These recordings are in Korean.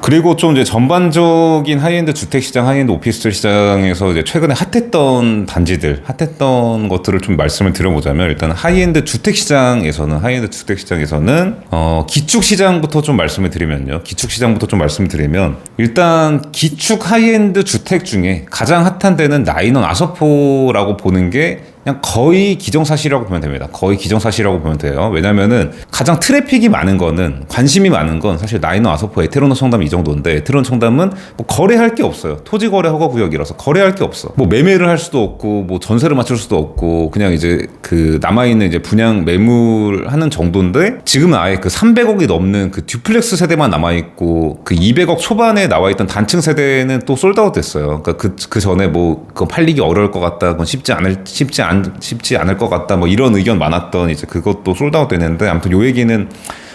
그리고 좀 이제 전반적인 하이엔드 주택 시장, 하이엔드 오피스텔 시장에서 이제 최근에 핫했던 단지들, 핫했던 것들을 좀 말씀을 드려보자면, 일단 하이엔드 주택 시장에서는 기축 시장부터 좀 말씀을 드리면요. 일단 기축 하이엔드 주택 중에 가장 핫한 데는 나인원 아서포라고 보는 게 그냥 거의 기정사실이라고 보면 됩니다. 거의 기정사실이라고 보면 돼요. 왜냐면은 가장 트래픽이 많은 거는, 관심이 많은 건 사실 나인원 아서포 에테르노 청담 이 정도인데, 에테르노 청담은 뭐 거래할 게 없어요. 토지 거래 허가 구역이라서 거래할 게 없어. 뭐 매매를 할 수도 없고, 뭐 전세를 맞출 수도 없고, 그냥 이제 그 남아있는 이제 분양 매물하는 정도인데, 지금은 아예 그 300억이 넘는 그 듀플렉스 세대만 남아있고, 그 200억 초반에 나와있던 단층 세대는 또 솔드아웃 됐어요. 그러니까 그 전에 뭐 그거 팔리기 어려울 것 같다, 그건 쉽지 않을 것 같다, 뭐 이런 의견 많았던, 이제 그것도 솔드아웃 됐는데, 아무튼 요 얘기는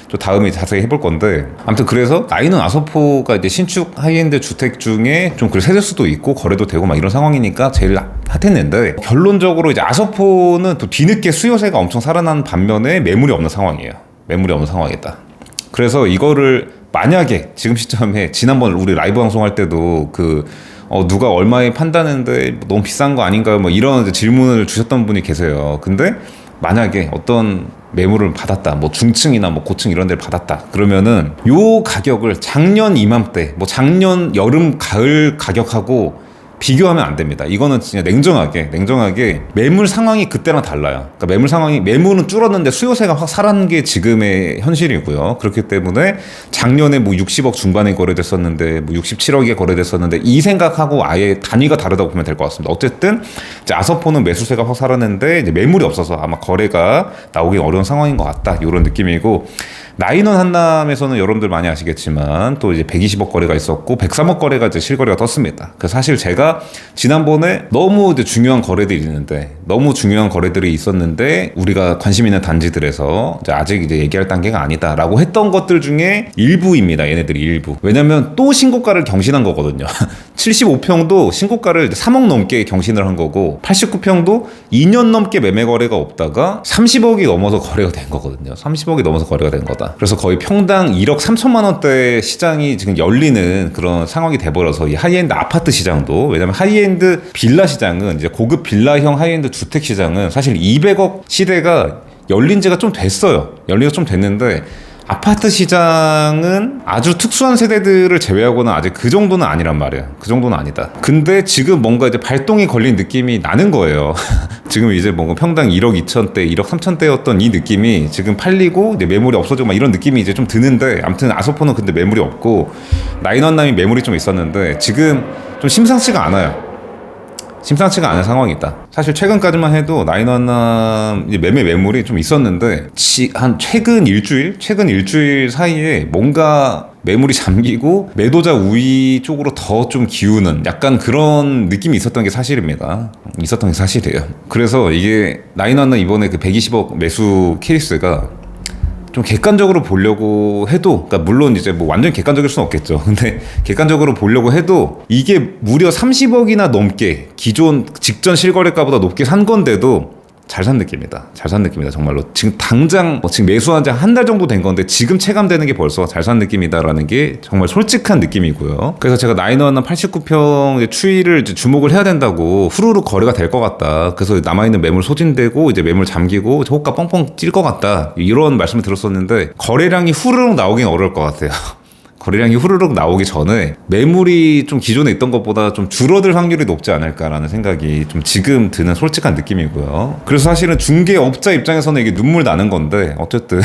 또 다음에 자세히 해볼 건데, 아무튼 그래서 나인원 아서포가 이제 신축 하이엔드 주택 중에 좀 세대수도 있고 거래도 되고 막 이런 상황이니까 제일 핫했는데, 결론적으로 이제 아서포는 또 뒤늦게 수요세가 엄청 살아난 반면에 매물이 없는 상황이에요. 매물이 없는 상황이다. 그래서 이거를 만약에 지금 시점에, 지난번 우리 라이브 방송할 때도 누가 얼마에 판다는데 너무 비싼 거 아닌가요? 뭐 이런 질문을 주셨던 분이 계세요. 근데 만약에 어떤 매물을 받았다, 뭐 중층이나 뭐 고층 이런 데를 받았다, 그러면은 요 가격을 작년 이맘때, 뭐 작년 여름 가을 가격하고 비교하면 안 됩니다. 이거는 진짜 냉정하게 매물 상황이 그때랑 달라요. 그러니까 매물은 줄었는데 수요세가 확 살아난 게 지금의 현실이고요. 그렇기 때문에 작년에 뭐 60억 중반에 거래됐었는데, 뭐 67억에 거래됐었는데, 이 생각하고 아예 단위가 다르다고 보면 될 것 같습니다. 어쨌든 이제 아서포는 매수세가 확 살았는데 이제 매물이 없어서 아마 거래가 나오기 어려운 상황인 것 같다, 이런 느낌이고, 나인원 한남에서는 여러분들 많이 아시겠지만 또 이제 120억 거래가 있었고 103억 거래가 이제 실거래가 떴습니다. 그래서 사실 제가 지난번에 너무 이제 중요한 거래들이 있었는데 우리가 관심 있는 단지들에서 이제 아직 이제 얘기할 단계가 아니다라고 했던 것들 중에 일부입니다. 얘네들이 일부. 왜냐면 또 신고가를 경신한 거거든요. 75평도 신고가를 3억 넘게 경신을 한 거고, 89평도 2년 넘게 매매 거래가 없다가 30억이 넘어서 거래가 된 거거든요. 30억이 넘어서 거래가 된 거다. 그래서 거의 평당 1억 3천만 원대 시장이 지금 열리는 그런 상황이 돼버려서, 이 하이엔드 아파트 시장도, 왜냐면 하이엔드 빌라 시장은, 이제 고급 빌라형 하이엔드 주택 시장은 사실 200억 시대가 열린 지가 좀 됐어요. 열린 지가 좀 됐는데, 아파트 시장은 아주 특수한 세대들을 제외하고는 아직 그 정도는 아니란 말이에요. 그 정도는 아니다. 근데 지금 뭔가 이제 발동이 걸린 느낌이 나는 거예요. 지금 이제 뭔가 평당 1억 2천대, 1억 3천대였던 이 느낌이 지금 팔리고 이제 매물이 없어지고 막 이런 느낌이 이제 좀 드는데, 아무튼 아서포는 근데 매물이 없고, 나인원남이 매물이 좀 있었는데 지금 좀 심상치가 않아요. 심상치가 않은 상황이다. 사실 최근까지만 해도 나인원남 매물이 좀 있었는데, 한 최근 일주일 사이에 뭔가 매물이 잠기고 매도자 우위 쪽으로 더 좀 기우는 약간 그런 느낌이 있었던 게 사실입니다. 있었던 게 사실이에요. 그래서 이게 나인원남 이번에 그 120억 매수 케이스가 좀 객관적으로 보려고 해도, 그러니까 물론 이제 뭐 완전 객관적일 수는 없겠죠. 근데 객관적으로 보려고 해도 이게 무려 30억이나 넘게 기존 직전 실거래가보다 높게 산 건데도 잘 산 느낌이다. 정말로. 지금 당장 지금 매수한 지 한 달 정도 된 건데 지금 체감되는 게 벌써 잘 산 느낌이다라는 게 정말 솔직한 느낌이고요. 그래서 제가 나인원 89평의 추이를 이제 주목을 해야 된다고, 후루룩 거래가 될 것 같다, 그래서 남아있는 매물 소진되고 이제 매물 잠기고 호가 뻥뻥 찔 것 같다, 이런 말씀을 들었었는데, 거래량이 후루룩 나오긴 어려울 것 같아요. 거래량이 후루룩 나오기 전에 매물이 좀 기존에 있던 것보다 좀 줄어들 확률이 높지 않을까라는 생각이 좀 지금 드는 솔직한 느낌이고요. 그래서 사실은 중개업자 입장에서는 이게 눈물 나는 건데, 어쨌든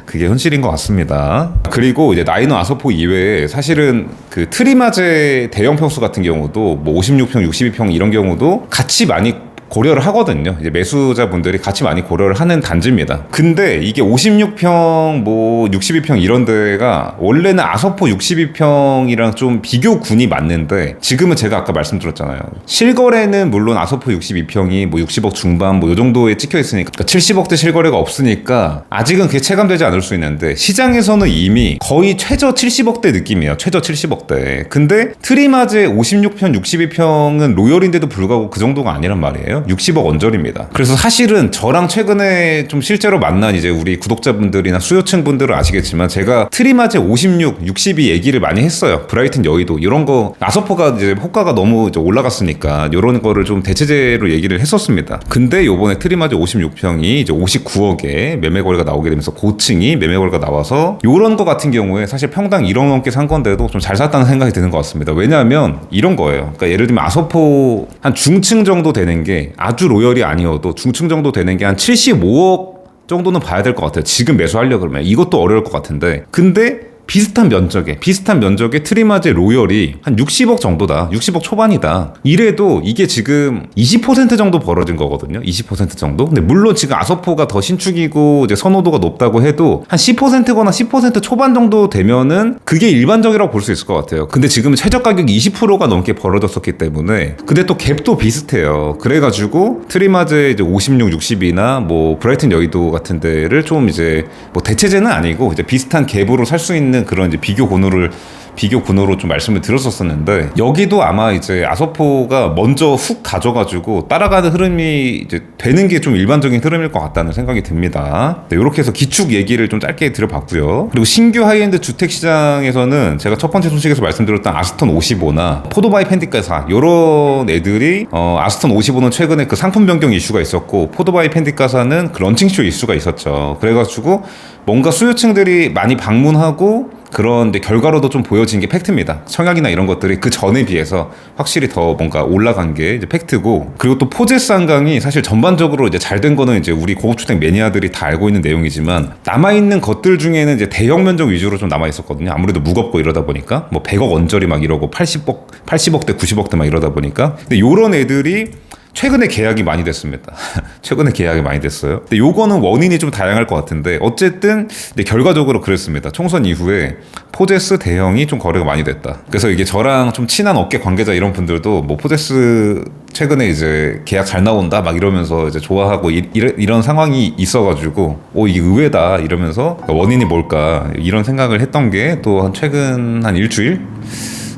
그게 현실인 것 같습니다. 그리고 이제 나인원 아서포 이외에 사실은 그 트리마제 대형 평수 같은 경우도 뭐 56평, 62평 이런 경우도 같이 많이 고려를 하거든요. 이제 매수자분들이 같이 많이 고려를 하는 단지입니다. 근데 이게 56평, 뭐 62평 이런 데가 원래는 아서포 62평이랑 좀 비교군이 맞는데, 지금은 제가 아까 말씀드렸잖아요. 실거래는 물론 아서포 62평이 뭐 60억 중반 뭐 요 정도에 찍혀 있으니까, 그러니까 70억대 실거래가 없으니까 아직은 그게 체감되지 않을 수 있는데, 시장에서는 이미 거의 최저 70억대 느낌이에요. 최저 70억대. 근데 트리마제 56평, 62평은 로열인데도 불구하고 그 정도가 아니란 말이에요. 얼마예요? 60억 언저리입니다. 그래서 사실은 저랑 최근에 좀 실제로 만난 이제 우리 구독자분들이나 수요층 분들은 아시겠지만 제가 트리마제 56, 62 얘기를 많이 했어요. 브라이튼 여의도 이런 거 아서포가 이제 호가가 너무 이제 올라갔으니까 이런 거를 좀 대체제로 얘기를 했었습니다. 근데 요번에 트리마제 56평이 이제 59억에 매매 거래가 나오게 되면서 고층이 매매 거래가 나와서 요런 거 같은 경우에 사실 평당 1억 넘게 산 건데도 좀 잘 샀다는 생각이 드는 것 같습니다. 왜냐하면 이런 거예요. 그러니까 예를 들면 아서포 한 중층 정도 되는 게 아주 로열이 아니어도 중층 정도 되는 게 한 75억 정도는 봐야 될 것 같아요. 지금 매수하려고 그러면 이것도 어려울 것 같은데 근데 비슷한 면적에 트리마제 로열이 한 60억 정도다. 60억 초반이다. 이래도 이게 지금 20% 정도 벌어진 거거든요. 20% 정도. 근데 물론 지금 아서포가 더 신축이고 이제 선호도가 높다고 해도 한 10%거나 10% 초반 정도 되면은 그게 일반적이라고 볼 수 있을 것 같아요. 근데 지금 최저 가격이 20%가 넘게 벌어졌었기 때문에 근데 또 갭도 비슷해요. 그래가지고 트리마제 이제 56, 60이나 뭐 브라이튼 여의도 같은 데를 좀 이제 뭐 대체제는 아니고 이제 비슷한 갭으로 살 수 있는 그런 이제 비교 군으로 좀 말씀을 드렸었는데 여기도 아마 이제 아서포가 먼저 훅 가져가지고 따라가는 흐름이 이제 되는 게 좀 일반적인 흐름일 것 같다는 생각이 듭니다. 네, 이렇게 해서 기축 얘기를 좀 짧게 드려봤고요. 그리고 신규 하이엔드 주택 시장에서는 제가 첫 번째 소식에서 말씀드렸던 아스톤 55나 포도바이 펜디카사 이런 애들이 아스톤 55는 최근에 그 상품 변경 이슈가 있었고 포도바이 펜디카사는 그 런칭쇼 이슈가 있었죠. 그래가지고 뭔가 수요층들이 많이 방문하고 그런데 결과로도 좀 보여진 게 팩트입니다. 청약이나 이런 것들이 그 전에 비해서 확실히 더 뭔가 올라간 게 이제 팩트고 그리고 또 포제스 한강이 사실 전반적으로 이제 잘 된 거는 이제 우리 고급주택 매니아들이 다 알고 있는 내용이지만 남아있는 것들 중에는 이제 대형 면적 위주로 좀 남아있었거든요. 아무래도 무겁고 이러다 보니까 뭐 100억 언저리 막 이러고 80억대 90억대 막 이러다 보니까 근데 요런 애들이 최근에 계약이 많이 됐습니다. 최근에 계약이 많이 됐어요. 근데 요거는 원인이 좀 다양할 것 같은데 어쨌든 근데 결과적으로 그랬습니다. 총선 이후에 포제스 대형이 좀 거래가 많이 됐다. 그래서 이게 저랑 좀 친한 업계 관계자 이런 분들도 뭐 포제스 최근에 이제 계약 잘 나온다 막 이러면서 이제 좋아하고 이런 상황이 있어가지고 이게 의외다 이러면서 원인이 뭘까 이런 생각을 했던 게 또 한 최근 한 일주일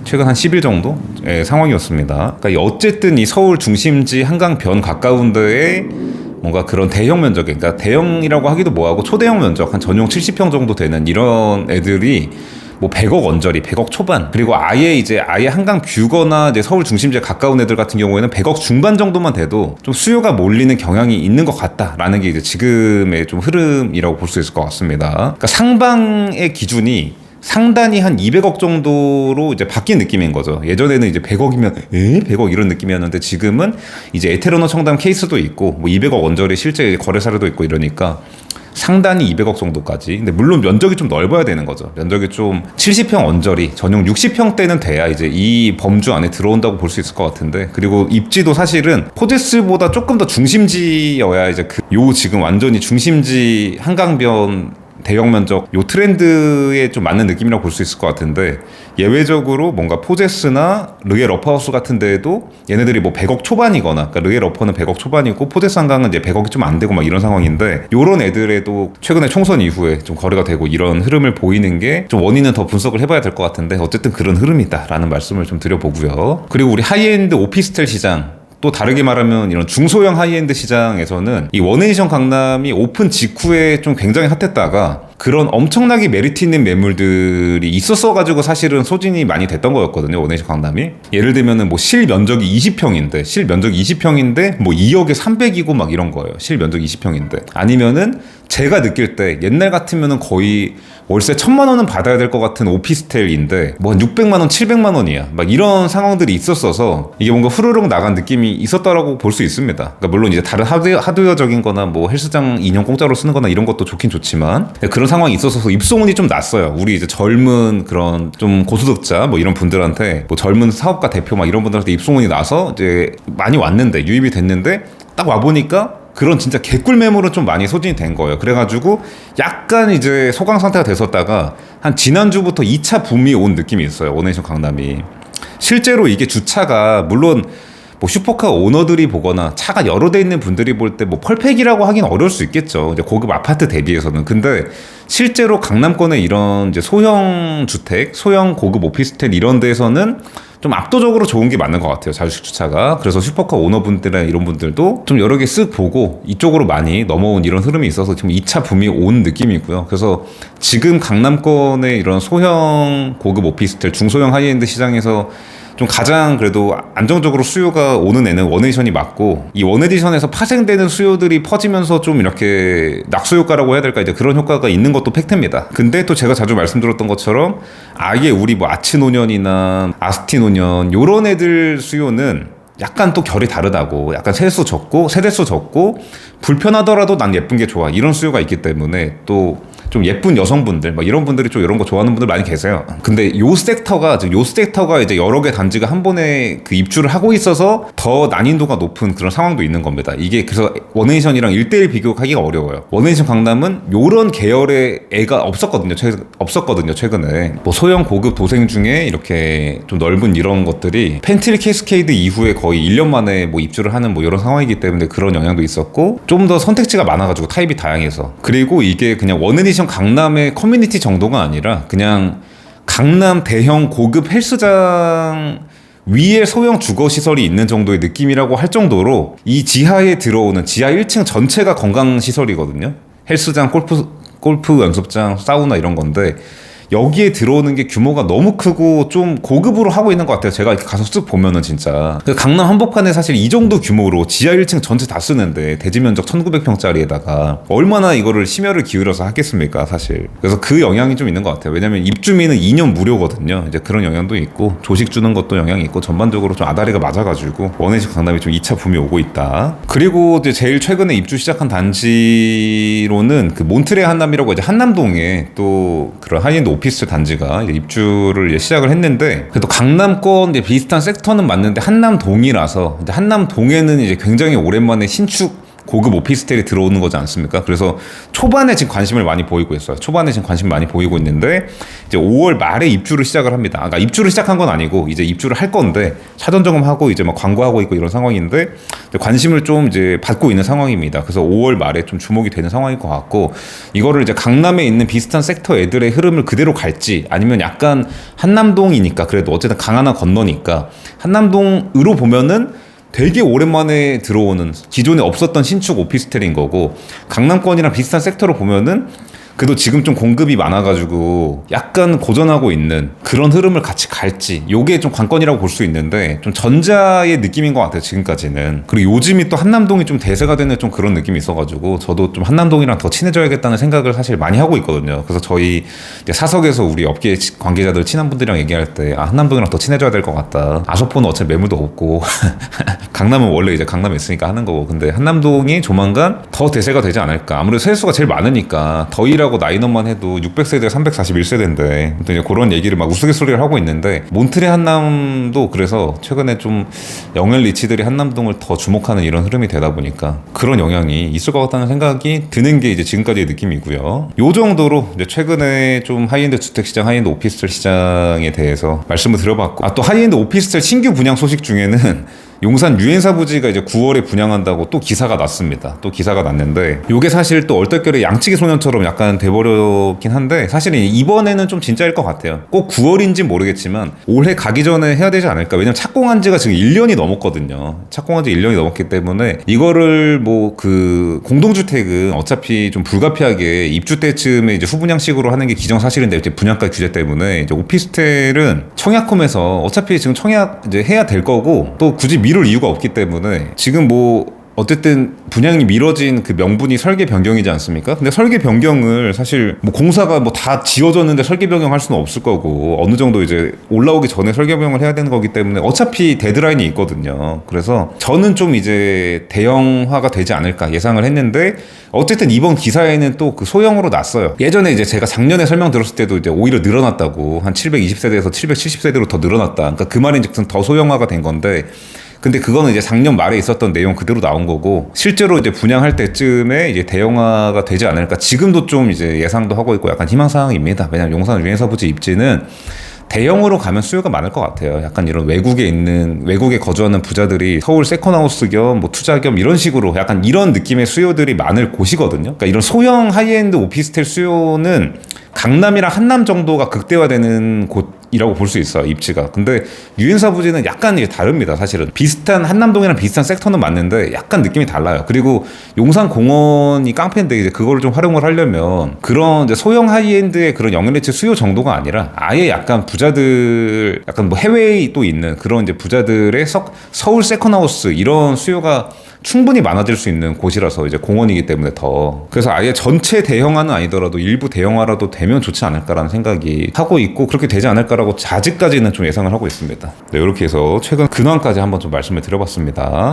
최근 한 10일 정도의 상황이었습니다. 그러니까 어쨌든 이 서울 중심지 한강변 가까운 데에 뭔가 그런 대형 면적에, 그러니까 대형이라고 하기도 뭐하고 초대형 면적 한 전용 70평 정도 되는 이런 애들이 뭐 100억 언저리, 100억 초반, 그리고 아예 한강 뷰거나 이제 서울 중심지에 가까운 애들 같은 경우에는 100억 중반 정도만 돼도 좀 수요가 몰리는 경향이 있는 것 같다라는 게 이제 지금의 좀 흐름이라고 볼 수 있을 것 같습니다. 그러니까 상방의 기준이 상단이 한 200억 정도로 이제 바뀐 느낌인 거죠. 예전에는 이제 100억이면 100억 이런 느낌이었는데 지금은 이제 에테르노 청담 케이스도 있고 뭐 200억 언저리 실제 거래 사례도 있고 이러니까 상단이 200억 정도까지. 근데 물론 면적이 좀 넓어야 되는 거죠. 면적이 좀 70평 언저리, 전용 60평대는 돼야 이제 이 범주 안에 들어온다고 볼 수 있을 것 같은데 그리고 입지도 사실은 포제스보다 조금 더 중심지여야 이제 요 지금 완전히 중심지 한강변 대형 면적 요 트렌드에 좀 맞는 느낌이라고 볼 수 있을 것 같은데 예외적으로 뭔가 포제스나 르게 러퍼하우스 같은 데에도 얘네들이 뭐 100억 초반이거나 그러니까 르게 러퍼는 100억 초반이고 포제스 한강은 이제 100억이 좀 안 되고 막 이런 상황인데 요런 애들에도 최근에 총선 이후에 좀 거래가 되고 이런 흐름을 보이는 게 좀 원인은 더 분석을 해봐야 될 것 같은데 어쨌든 그런 흐름이다라는 말씀을 좀 드려보고요. 그리고 우리 하이엔드 오피스텔 시장 또 다르게 말하면 이런 중소형 하이엔드 시장에서는 이 원에디션 강남이 오픈 직후에 좀 굉장히 핫했다가 그런 엄청나게 메리트 있는 매물들이 있었어가지고 사실은 소진이 많이 됐던 거였거든요. 원에디션 강남이. 예를 들면은 뭐 실면적이 20평인데 뭐 2억에 300이고 막 이런 거예요. 실면적 20평인데. 아니면은 제가 느낄 때 옛날 같으면은 거의 월세 1,000만 원은 받아야 될 것 같은 오피스텔인데 뭐 한 600만 원, 700만 원이야. 막 이런 상황들이 있었어서 이게 뭔가 후루룩 나간 느낌이 있었다라고 볼 수 있습니다. 그러니까 물론 이제 다른 하드웨어적인 거나 뭐 헬스장 인형 공짜로 쓰는 거나 이런 것도 좋긴 좋지만 그런 상황이 있어서 입소문이 좀 났어요. 우리 이제 젊은 그런 좀 고소득자 뭐 이런 분들한테 뭐 젊은 사업가 대표 막 이런 분들한테 입소문이 나서 이제 많이 왔는데 유입이 됐는데 딱 와보니까 그런 진짜 개꿀 매물은 좀 많이 소진이 된 거예요. 그래가지고 약간 이제 소강 상태가 됐었다가 한 지난주부터 2차 붐이 온 느낌이 있어요. 원에디션 강남이. 실제로 이게 주차가 물론 뭐 슈퍼카 오너들이 보거나 차가 여러 대 있는 분들이 볼 때 뭐 펄펙이라고 하긴 어려울 수 있겠죠. 이제 고급 아파트 대비해서는. 근데 실제로 강남권의 이런 이제 소형 주택, 소형 고급 오피스텔 이런 데에서는 좀 압도적으로 좋은 게 맞는 것 같아요. 자주식 주차가. 그래서 슈퍼카 오너분들이나 이런 분들도 좀 여러 개 쓱 보고 이쪽으로 많이 넘어온 이런 흐름이 있어서 지금 2차 붐이 온 느낌이고요. 그래서 지금 강남권의 이런 소형 고급 오피스텔, 중소형 하이엔드 시장에서 좀 가장 그래도 안정적으로 수요가 오는 애는 원에디션이 맞고, 이 원에디션에서 파생되는 수요들이 퍼지면서 좀 이렇게 낙수 효과라고 해야 될까, 이제 그런 효과가 있는 것도 팩트입니다. 근데 또 제가 자주 말씀드렸던 것처럼 아예 우리 뭐 아치노년이나 아스티노년 요런 애들 수요는 약간 또 결이 다르다고, 약간 세수 적고 세대수 적고 불편하더라도 난 예쁜 게 좋아 이런 수요가 있기 때문에 또 좀 예쁜 여성분들 막 이런 분들이 좀 이런 거 좋아하는 분들 많이 계세요. 근데 요 섹터가 이제 여러 개 단지가 한 번에 그 입주를 하고 있어서 더 난이도가 높은 그런 상황도 있는 겁니다. 이게 그래서 원에디션이랑 1대1 비교하기가 어려워요. 원에디션 강남은 요런 계열의 애가 없었거든요. 최근에 뭐 소형 고급 도생 중에 이렇게 좀 넓은 이런 것들이 펜트리 캐스케이드 이후에 거의 1년 만에 뭐 입주를 하는 뭐 이런 상황이기 때문에 그런 영향도 있었고, 좀 더 선택지가 많아가지고 타입이 다양해서, 그리고 이게 그냥 원에디션 강남의 커뮤니티 정도가 아니라 그냥 강남 대형 고급 헬스장 위에 소형 주거시설이 있는 정도의 느낌이라고 할 정도로 이 지하에 들어오는 지하 1층 전체가 건강시설이거든요. 헬스장, 골프 연습장, 사우나 이런 건데 여기에 들어오는 게 규모가 너무 크고 좀 고급으로 하고 있는 것 같아요. 제가 이렇게 가서 쓱 보면은 진짜 강남 한복판에 사실 이 정도 규모로 지하 1층 전체 다 쓰는데 대지 면적 1900평짜리에다가 얼마나 이거를 심혈을 기울여서 하겠습니까 사실. 그래서 그 영향이 좀 있는 것 같아요. 왜냐면 입주민은 2년 무료거든요. 이제 그런 영향도 있고 조식 주는 것도 영향이 있고 전반적으로 좀 아다리가 맞아가지고 원에디션 강남이 좀 2차 붐이 오고 있다. 그리고 이제 제일 최근에 입주 시작한 단지로는 그 몬트레 한남이라고 이제 한남동에 또 그런 하이엔드 오피스 단지가 이제 입주를 이제 시작을 했는데, 그래도 강남권 이제 비슷한 섹터는 맞는데 한남동이라서, 이제 한남동에는 이제 굉장히 오랜만에 신축 고급 오피스텔이 들어오는 거지 않습니까? 그래서 초반에 지금 관심을 많이 보이고 있어요. 초반에 지금 관심 많이 보이고 있는데 이제 5월 말에 입주를 시작을 합니다. 그러니까 입주를 시작한 건 아니고 이제 입주를 할 건데 사전 점검하고 이제 막 광고하고 있고 이런 상황인데 관심을 좀 이제 받고 있는 상황입니다. 그래서 5월 말에 좀 주목이 되는 상황일 것 같고, 이거를 이제 강남에 있는 비슷한 섹터 애들의 흐름을 그대로 갈지, 아니면 약간 한남동이니까 그래도 어쨌든 강 하나 건너니까 한남동으로 보면은 되게 오랜만에 들어오는 기존에 없었던 신축 오피스텔인 거고, 강남권이랑 비슷한 섹터로 보면은 그래도 지금 좀 공급이 많아가지고 약간 고전하고 있는 그런 흐름을 같이 갈지, 요게 좀 관건이라고 볼 수 있는데 좀 전자의 느낌인 것 같아요 지금까지는. 그리고 요즘이 또 한남동이 좀 대세가 되는 좀 그런 느낌이 있어가지고 저도 좀 한남동이랑 더 친해져야겠다는 생각을 사실 많이 하고 있거든요. 그래서 저희 이제 사석에서 우리 업계 관계자들 친한 분들이랑 얘기할 때 한남동이랑 더 친해져야 될 것 같다. 아소포는 어차피 매물도 없고 강남은 원래 이제 강남에 있으니까 하는 거고, 근데 한남동이 조만간 더 대세가 되지 않을까. 아무래도 세대수가 제일 많으니까 더이라고 나인원만 해도 600세대 341세대인데 이제 그런 얘기를 막 우스갯소리를 하고 있는데, 몬트레 한남도 그래서 최근에 좀 영엘 리치들이 한남동을 더 주목하는 이런 흐름이 되다 보니까 그런 영향이 있을 것 같다는 생각이 드는 게 이제 지금까지의 느낌이고요. 요 정도로 이제 최근에 좀 하이엔드 주택시장, 하이엔드 오피스텔 시장에 대해서 말씀을 드려봤고, 또 하이엔드 오피스텔 신규 분양 소식 중에는 용산 유엔사 부지가 이제 9월에 분양한다고 또 기사가 났습니다. 또 기사가 났는데 요게 사실 또 얼떨결에 양치기 소년처럼 약간 돼버렸긴 한데, 사실은 이번에는 좀 진짜일 것 같아요. 꼭 9월인지 모르겠지만 올해 가기 전에 해야 되지 않을까. 왜냐면 착공한 지가 지금 1년이 넘었거든요. 착공한 지 1년이 넘었기 때문에 이거를 뭐 그 공동주택은 어차피 좀 불가피하게 입주 때쯤에 이제 후분양식으로 하는 게 기정사실인데, 이제 분양가 규제 때문에 이제 오피스텔은 청약홈에서 어차피 지금 청약 이제 해야 될 거고, 또 굳이 미룰 이유가 없기 때문에 지금 뭐 어쨌든 분양이 미뤄진 그 명분이 설계 변경이지 않습니까? 근데 설계 변경을 사실 뭐 공사가 뭐 다 지어졌는데 설계 변경할 수는 없을 거고, 어느 정도 이제 올라오기 전에 설계 변경을 해야 되는 거기 때문에 어차피 데드라인이 있거든요. 그래서 저는 좀 이제 대형화가 되지 않을까 예상을 했는데, 어쨌든 이번 기사에는 또 그 소형으로 났어요. 예전에 이제 제가 작년에 설명드렸을 때도 이제 오히려 늘어났다고, 한 720세대에서 770세대로 더 늘어났다. 그러니까 그 말인즉슨 더 소형화가 된 건데, 근데 그거는 이제 작년 말에 있었던 내용 그대로 나온 거고, 실제로 이제 분양할 때쯤에 이제 대형화가 되지 않을까 지금도 좀 이제 예상도 하고 있고 약간 희망사항입니다. 왜냐면 용산 유엔사 부지 입지는 대형으로 가면 수요가 많을 것 같아요. 약간 이런 외국에 거주하는 부자들이 서울 세컨하우스 겸 뭐 투자 겸 이런 식으로 약간 이런 느낌의 수요들이 많을 곳이거든요. 그러니까 이런 소형 하이엔드 오피스텔 수요는 강남이랑 한남 정도가 극대화되는 곳 이라고 볼 수 있어요. 입지가. 근데 유인사 부지는 약간 이제 다릅니다. 사실은 비슷한 한남동이랑 비슷한 섹터는 맞는데 약간 느낌이 달라요. 그리고 용산공원이 깡패인데 이제 그거를 좀 활용을 하려면 그런 이제 소형 하이엔드의 그런 영연리츠 수요 정도가 아니라 아예 약간 부자들 약간 뭐 해외에 또 있는 그런 이제 부자들의 서울 세컨하우스 이런 수요가 충분히 많아질 수 있는 곳이라서 이제 공원이기 때문에 더 그래서 아예 전체 대형화는 아니더라도 일부 대형화라도 되면 좋지 않을까라는 생각이 하고 있고 그렇게 되지 않을까라고 아직까지는 좀 예상을 하고 있습니다. 네, 이렇게 해서 최근 근황까지 한번 좀 말씀을 드려봤습니다.